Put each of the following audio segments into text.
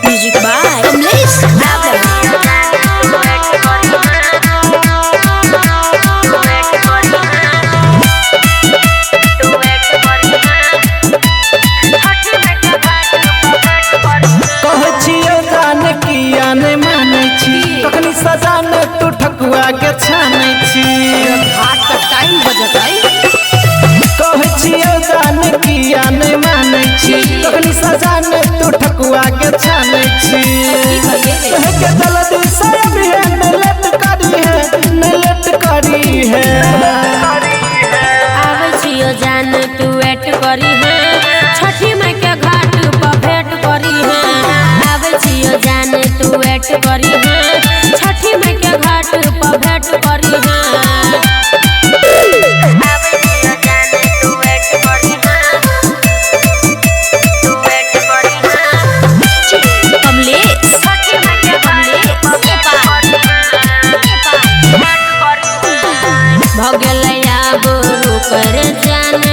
Music by Kamlesh सजान तू ठकुआ के छानै छी हाथ का टाइम बजत आई कहै छियौ जान किया नहीं मानै छी तखनी सजान तू ठकुआ के छानै छी कहे के जल्दी से अभी है नहीं लेट करी है आवे छियो जान तू वेट करी है छठी माई के घाट पर भेंट करी है आवे छियो जान तू वेट करी है छठी माई के घाट पर भेंट करी है आवे छियो जान तू वेट करी है कमलेश छठी माई के भगलया गुरु कर जान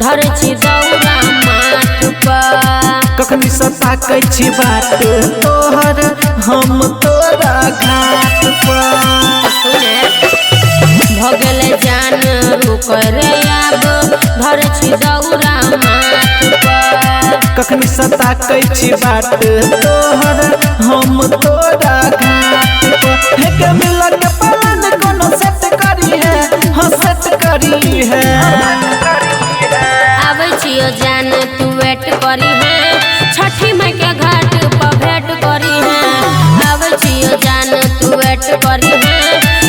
धर छी दौरा माथ पर कखनी सताकै छी बात तोहर हम तोरा घाट पर भगल जान रुकर आब धर छी दौरा माथ पर कखनी सताकै छी बात तोहर हम तोरा घाट पर हे के मिलक पालन कोनो सेट करी है हाँ सेट करी है आवे छियो जान तू वेट करी है छठी माई के घाट पर भेंट करी है आवे छियो जान तू वेट करी है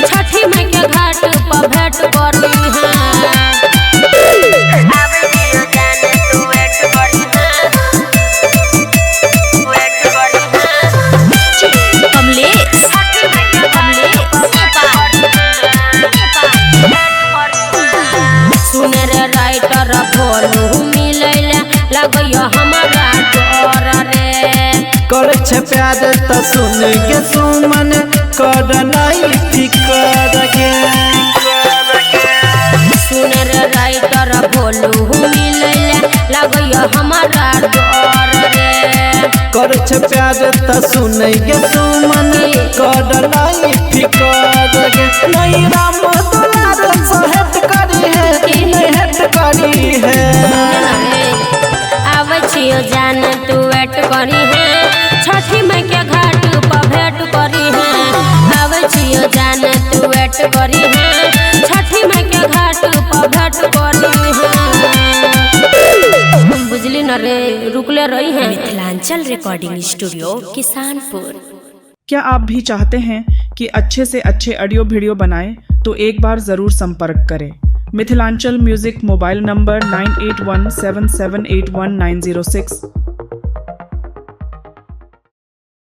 छठी माई के घाट पर भेंट करी है आवे छियो जान तू वेट करी है कमलेश सुनर राइटर भोलू मिलैला लगैया हमारा डर रे कर छे प्यार त सुन के सुमन कर नहीं फिकर के सुनर राइटर भोलू मिलैला लगैया हमारा डर रे कर छे प्यार त सुन के सुमन कर नहीं फिकर के नहीं राम दुलार सहेट करी है नहीं हेट करी है आवे छियो जान तू वेट करी है छठी माई के घाट पर भेंट करी है आवे छियो जान तू वेट करी है छठी माई के घाट पर भेंट करी है बुझली न रे रुकले रही है मिथिलांचल रिकॉर्डिंग स्टूडियो किसानपुर। क्या आप भी चाहते हैं कि अच्छे से अच्छे ऑडियो वीडियो बनाएं तो एक बार ज़रूर संपर्क करें। Mithilanchal music mobile number 9817781906।